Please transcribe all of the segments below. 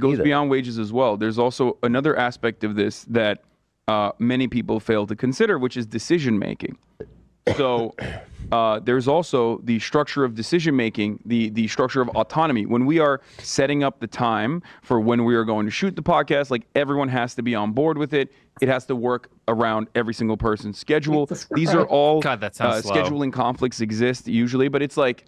goes either. beyond wages as well. There's also another aspect of this that many people fail to consider, which is decision making. So there's also the structure of decision making, the structure of autonomy. When we are setting up the time for when we are going to shoot the podcast, like everyone has to be on board with it. It has to work around every single person's schedule. These are all God, that sounds slow. scheduling conflicts exist usually, but it's like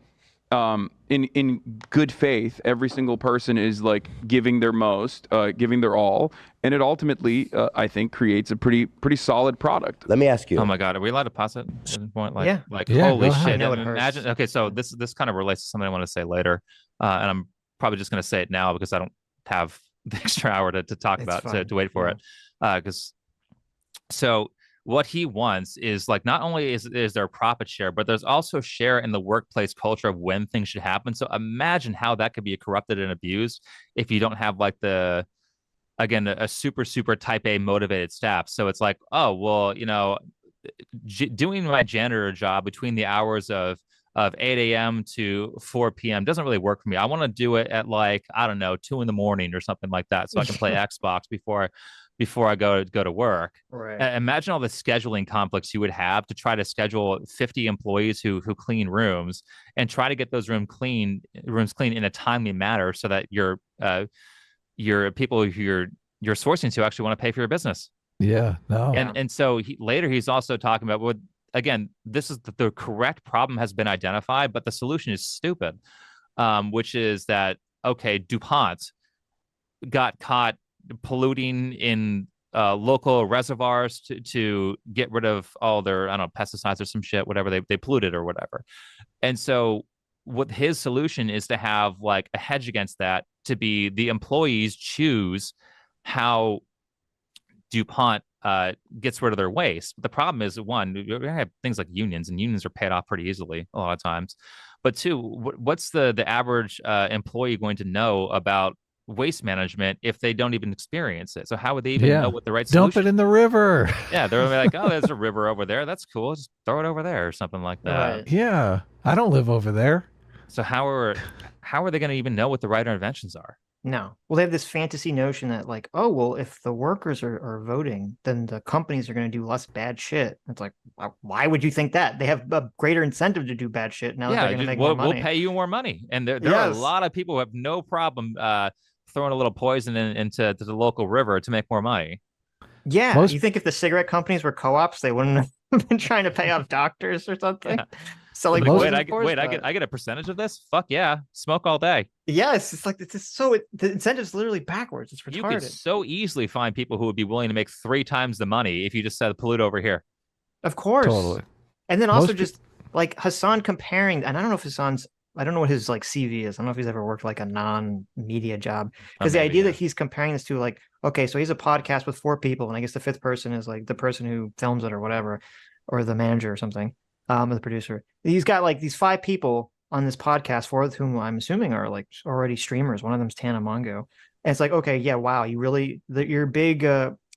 in good faith, every single person is like giving their most, giving their all, and it ultimately, I think, creates a pretty solid product. Let me ask you. Oh my God, are we allowed to pause it at this point? Like, Yeah. Yeah, holy go ahead. shit! I know it Imagine. Okay, so this kind of relates to something I want to say later, and I'm probably just going to say it now because I don't have the extra hour to talk It's about fine. to wait for it. Because so what he wants is like not only is there a profit share, but there's also share in the workplace culture of when things should happen. So imagine how that could be corrupted and abused if you don't have like again a super type A motivated staff. So it's like, oh well, you know, doing my janitor job between the hours of 8 a.m. to 4 p.m. doesn't really work for me. I want to do it at like, I don't know, 2 a.m. or something like that, so I can play Xbox before I go to work. Right. Imagine all the scheduling conflicts you would have to try to schedule 50 employees who clean rooms and try to get those rooms clean in a timely manner so that your people who you're sourcing to actually want to pay for your business. Yeah, no. And so later he's also talking about what, again, this is the correct problem has been identified, but the solution is stupid, which is that, okay, DuPont got caught polluting in local reservoirs to get rid of all their, I don't know, pesticides or some shit, whatever they polluted or whatever. And so what his solution is to have like a hedge against that, to be the employees choose how DuPont gets rid of their waste. The problem is, one, we have things like unions, and unions are paid off pretty easily a lot of times. But two, what's the average employee going to know about waste management if they don't even experience it? So how would they even know what the right solution? Dump it in the river. Yeah, they're like, oh, there's a river over there. That's cool. Just throw it over there or something like that. Right. Yeah, I don't live over there. So how are they going to even know what the right interventions are? No. Well, they have this fantasy notion that like, oh, well, if the workers are voting, then the companies are going to do less bad shit. It's like, why would you think that? They have a greater incentive to do bad shit now that they're going to make more money. We'll pay you more money. And there are a lot of people who have no problem throwing a little poison into the local river to make more money. Yeah. You think if the cigarette companies were co-ops, they wouldn't have been trying to pay off doctors or something? Yeah. So like, I get a percentage of this? Fuck yeah. Smoke all day. Yes, it's like the incentive's literally backwards. It's retarded. You could so easily find people who would be willing to make 3 times the money if you just said pollute over here. Of course. Totally. And then also just like Hasan comparing, and I don't know if I don't know what his like CV is. I don't know if he's ever worked like a non-media job. Because the idea that he's comparing this to like, okay, so he's a podcast with 4 people, and I guess the 5th person is like the person who films it or whatever, or the manager or something, or the producer. He's got like these 5 people on this podcast, 4 of whom I'm assuming are like already streamers. One of them's Tana Mongo. And it's like, okay, yeah, wow, your big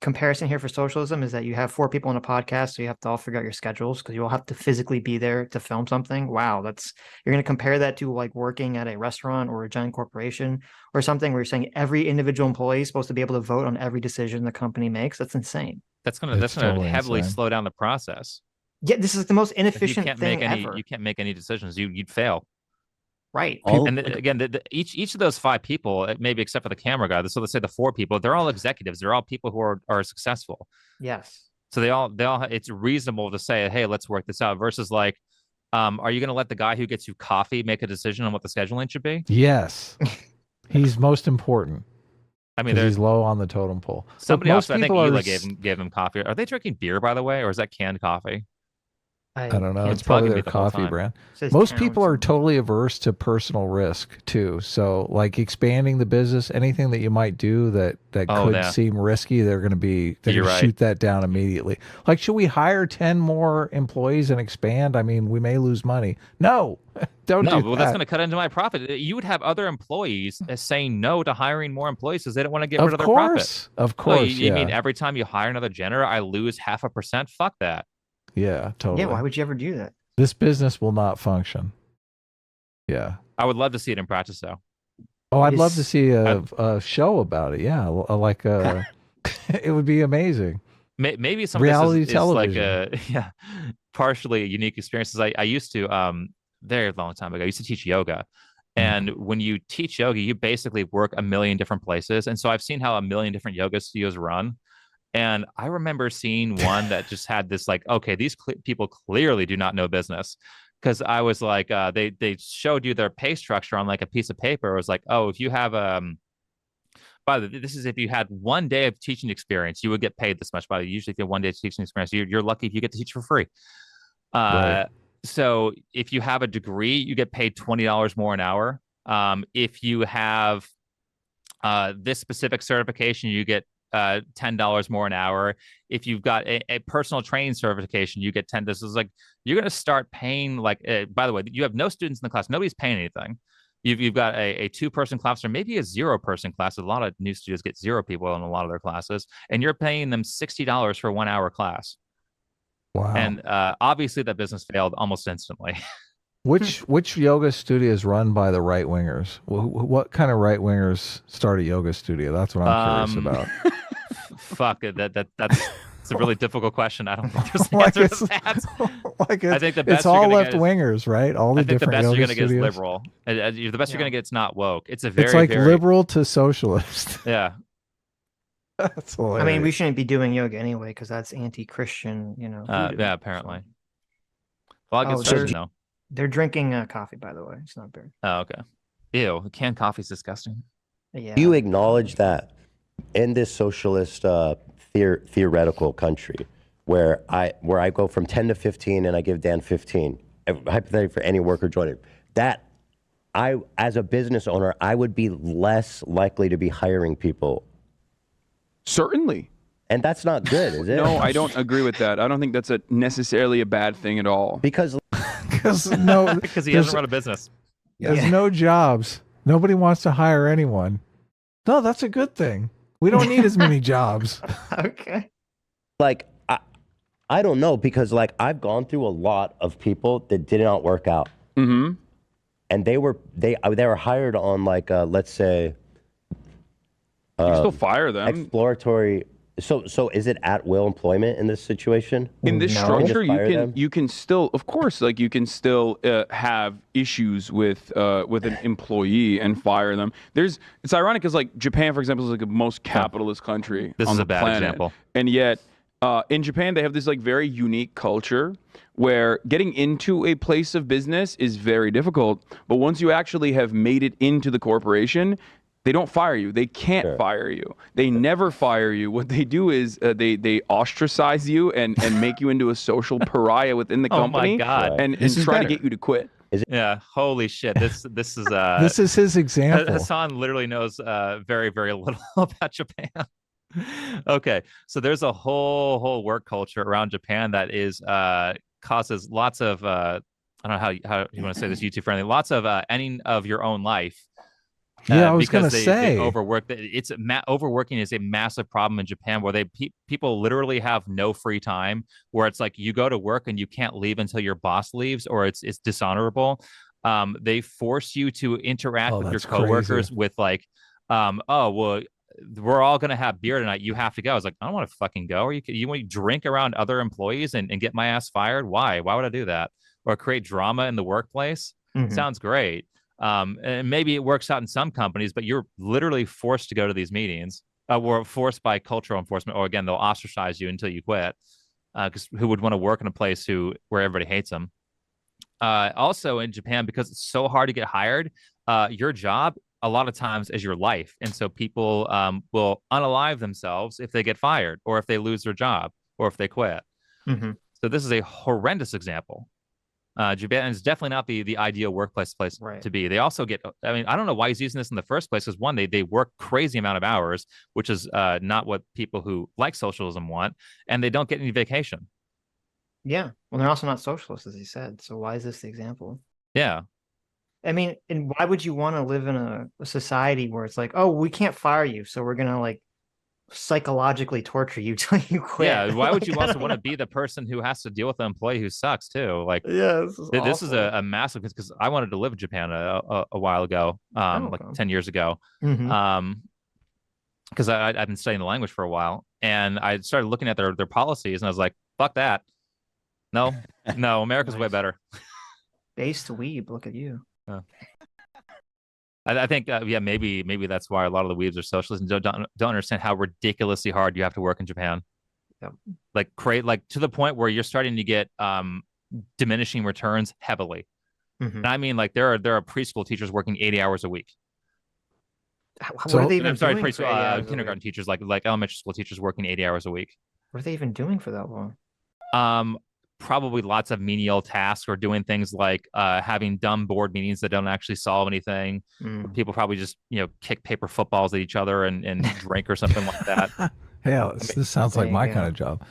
comparison here for socialism is that you have 4 people on a podcast, so you have to all figure out your schedules because you all have to physically be there to film something. Wow, you're going to compare that to like working at a restaurant or a giant corporation or something where you're saying every individual employee is supposed to be able to vote on every decision the company makes. That's insane. That's gonna totally heavily slow down the process. Yeah, this is the most inefficient thing ever. You can't make any decisions. You'd fail. Right. And again, each of those 5 people, maybe except for the camera guy, so let's say the 4 people, they're all executives. They're all people who are successful. Yes. So they all it's reasonable to say, hey, let's work this out, versus like, are you going to let the guy who gets you coffee make a decision on what the scheduling should be? Yes. He's most important. I mean, he's low on the totem pole. Somebody else, I think Ela gave him coffee. Are they drinking beer, by the way, or is that canned coffee? I don't know. It's probably their coffee brand. Most people are totally averse to personal risk too. So like expanding the business, anything that you might do that could seem risky, they're going to shoot that down immediately. Like, should we hire 10 more employees and expand? I mean, we may lose money. No, don't do that. Well, that's going to cut into my profit. You would have other employees saying no to hiring more employees because they don't want to get rid of their profit. Of course. You mean every time you hire another janitor, I lose 0.5%? Fuck that. Yeah, totally. Yeah, why would you ever do that? This business will not function. Yeah. I would love to see it in practice, though. Oh, I'd love to see a show about it. Yeah, like it would be amazing. Maybe some reality of this television. Is like partially unique experiences. I used to very long time ago. I used to teach yoga, and when you teach yoga, you basically work a million different places. And so I've seen how a million different yoga studios run. And I remember seeing one that just had this like, okay, these people clearly do not know business. Because I was like, they showed you their pay structure on like a piece of paper. It was like, oh, if you have by the way, this is if you had 1 day of teaching experience, you would get paid this much. By the way, usually if you have 1 day of teaching experience, you're lucky if you get to teach for free. Right. So if you have a degree, you get paid $20 more an hour. If you have this specific certification, you get $10 more an hour. If you've got a personal training certification, you get 10. This is like you're going to start paying like. By the way, you have no students in the class. Nobody's paying anything. You've got a 2-person class or maybe a 0-person class. A lot of new studios get 0 people in a lot of their classes, and you're paying them $60 for a 1-hour class. Wow. And obviously that business failed almost instantly. Which yoga studio is run by the right wingers? What kind of right wingers start a yoga studio? That's what I'm curious about. Fuck it. That's it's a really difficult question. I don't think there's an answer to that. I think the best it's all left wingers, right? All the different yoga studios. I think the best you're going to get is liberal. The best you're going to get is not woke. It's like liberal to socialist. Yeah. That's hilarious. I mean, we shouldn't be doing yoga anyway because that's anti-Christian, yeah, apparently. Well, I guess no. They're drinking coffee, by the way. It's not beer. Oh, okay. Ew, canned coffee is disgusting. Yeah. You acknowledge that in this socialist theoretical country where I go from 10 to 15 and I give Dan 15, hypothetically for any worker joining, that I, as a business owner, I would be less likely to be hiring people. Certainly. And that's not good, is it? No, I don't agree with that. I don't think that's necessarily a bad thing at all. Because he hasn't run a business. There's no jobs. Nobody wants to hire anyone. No, that's a good thing. We don't need as many jobs. Okay. Like, I don't know, because like I've gone through a lot of people that did not work out. Mm-hmm. And they were hired on like let's say you can still fire them. Exploratory. So is it at will employment in this situation? In this structure, you can still, of course, like you can still have issues with an employee and fire them. It's ironic because like Japan, for example, is like the most capitalist country on the planet. This is a bad example. And yet in Japan, they have this like very unique culture where getting into a place of business is very difficult. But once you actually have made it into the corporation, they don't fire you. They can't fire you. They never fire you. What they do is they ostracize you and make you into a social pariah within the company. Oh my God. And try to get you to quit. Yeah, holy shit. This is this is his example. Hasan literally knows very, very little about Japan. Okay, so there's a whole work culture around Japan that is causes lots of I don't know how you want to say this YouTube friendly, lots of ending of your own life. Yeah, I was going to say they overwork. Overworking is a massive problem in Japan, where people literally have no free time. Where it's like you go to work and you can't leave until your boss leaves, or it's dishonorable. They force you to interact with your coworkers with like, oh well, we're all going to have beer tonight. You have to go. I was like, I don't want to fucking go. Or you want to drink around other employees and get my ass fired? Why? Why would I do that? Or create drama in the workplace? Mm-hmm. Sounds great. And maybe it works out in some companies, but you're literally forced to go to these meetings. Or forced by cultural enforcement, or again, they'll ostracize you until you quit. Because who would want to work in a place where everybody hates them? Also in Japan, because it's so hard to get hired, your job a lot of times is your life, and so people will unalive themselves if they get fired, or if they lose their job, or if they quit. Mm-hmm. So this is a horrendous example. Japan is definitely not the ideal workplace to be. They also get, I mean, I don't know why he's using this in the first place, because one, they work crazy amount of hours, which is not what people who like socialism want, and they don't get any vacation. Yeah. Well, they're also not socialists, as he said. So why is this the example? Yeah. I mean, and why would you want to live in a society where it's like, oh, we can't fire you, so we're going to like psychologically torture you till you quit. Yeah, why would you Like, also want to be the person who has to deal with an employee who sucks too? Like, yeah, this is a massive, because I wanted to live in Japan a while ago, like 10 years ago, because I've been studying the language for a while, and I started looking at their policies, and I was like, fuck that. No, America's way better. Based weeb, look at you. I think, yeah, maybe that's why a lot of the weebs are socialists and don't understand how ridiculously hard you have to work in Japan. Yep. Like to the point where you're starting to get diminishing returns heavily. And I mean, like there are preschool teachers working 80 hours a week. What are they even I'm sorry, doing preschool, kindergarten teachers, like elementary school teachers working 80 hours a week. What are they even doing for that long? Probably lots of menial tasks, or doing things like having dumb board meetings that don't actually solve anything. People probably just kick paper footballs at each other and drink or something like that. Yeah, this sounds like my kind of job.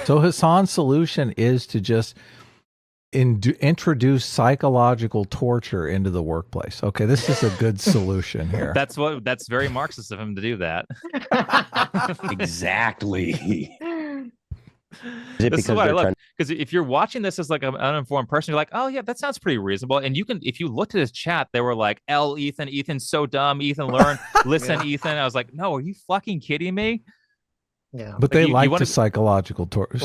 So Hasan's solution is to just introduce psychological torture into the workplace. Okay, this is a good solution here. That's very Marxist of him to do that. Exactly. This is what I love, because if you're watching this as like an uninformed person, you're like, oh yeah, that sounds pretty reasonable. And if you looked at his chat, they were like, Ethan's so dumb, Ethan learn, listen, Ethan. I was like, no, are you fucking kidding me? Yeah, but they like to psychologically torture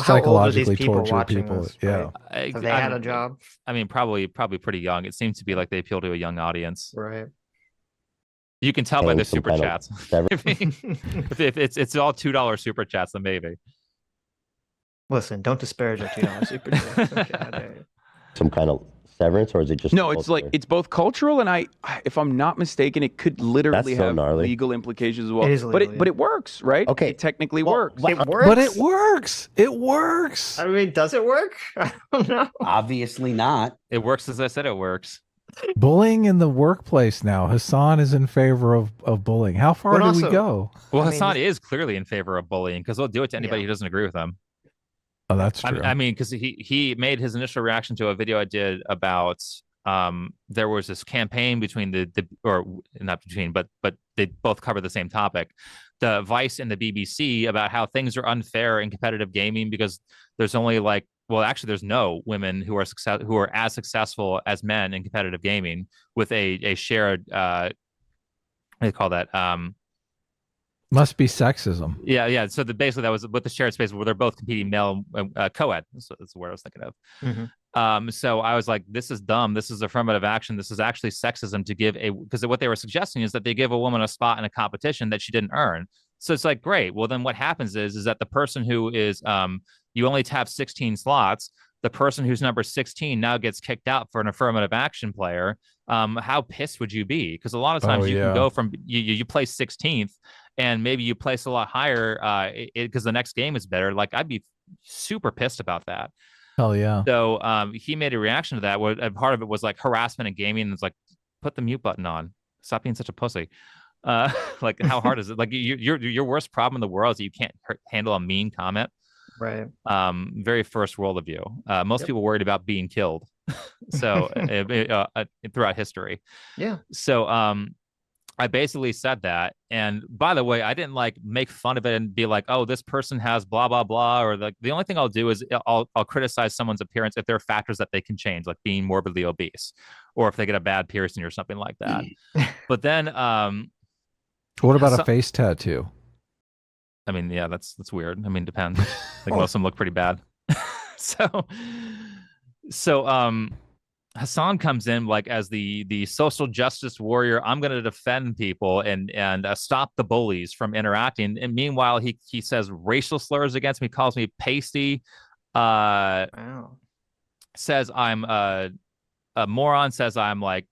people. This, yeah, have they had a job? I mean, probably pretty young. It seems to be like they appeal to a young audience, right? You can tell by their super chats. if it's all $2 super chats, then maybe. Listen, don't disparage our $2 super chat. Some kind of severance, or is it just no? It's like it's both cultural, and if I'm not mistaken, it could literally have legal implications as well. But it works, right? Okay, it technically works. It works. But it works. It works. I mean, does it work? I don't know. Obviously not. It works as I said it works. Bullying in the workplace now. Hasan is in favor of bullying. How far do we go? Well, Hasan is clearly in favor of bullying, because he'll do it to anybody who doesn't agree with him. Oh, that's true. I mean, because he made his initial reaction to a video I did about there was this campaign between or not between, but they both cover the same topic, the Vice and the BBC, about how things are unfair in competitive gaming because there's only there's no women who are as successful as men in competitive gaming with a shared what do you call that? Must be sexism. Yeah. So basically that was with the shared space where they're both competing male co-ed. So that's the word I was thinking of. So I was like, this is dumb. This is affirmative action. This is actually sexism to give because what they were suggesting is that they give a woman a spot in a competition that she didn't earn. So it's like, great. Well, then what happens is that the person who is, you only have 16 slots. The person who's number 16 now gets kicked out for an affirmative action player. How pissed would you be? Because a lot of times you can go from you place 16th and maybe you place a lot higher because the next game is better. Like, I'd be super pissed about that. Hell yeah. So he made a reaction to that. Part of it was like harassment in gaming. It's like, put the mute button on. Stop being such a pussy. Like, how hard is it? Like, your worst problem in the world is that you can't handle a mean comment. Right. Very first world of view. Most people worried about being killed. So throughout history. Yeah. So I basically said that. And by the way, I didn't like make fun of it and be like, oh, this person has blah, blah, blah. Or like, the only thing I'll do is I'll criticize someone's appearance if there are factors that they can change, like being morbidly obese, or if they get a bad piercing or something like that. But then what about a face tattoo? I mean, yeah, that's weird. I mean, depends. Like, most of them look pretty bad. So Hasan comes in like as the social justice warrior. I'm going to defend people and stop the bullies from interacting. And meanwhile, he says racial slurs against me, calls me pasty, says I'm a moron, says I'm like,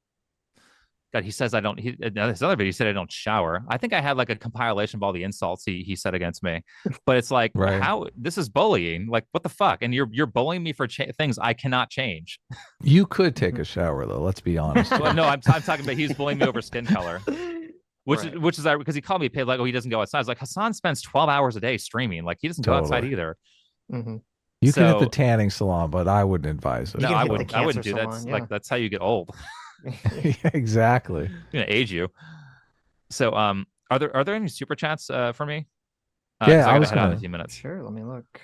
God, he says I don't. This other video, he said I don't shower. I think I had like a compilation of all the insults he said against me. But it's like, how this is bullying? Like, what the fuck? And you're bullying me for things I cannot change. You could take a shower though. Let's be honest. Well, no, I'm talking about he's bullying me over skin color, which is because he called me paid like, oh, he doesn't go outside. I was like, Hasan spends 12 hours a day streaming. Like, he doesn't go outside either. Mm-hmm. You can hit the tanning salon, but I wouldn't advise it. No, I wouldn't do that. Like, that's how you get old. Yeah, exactly. It's gonna age you. So are there any super chats for me? Yeah, I was gotta head out in gonna. a few minutes. Sure, let me look.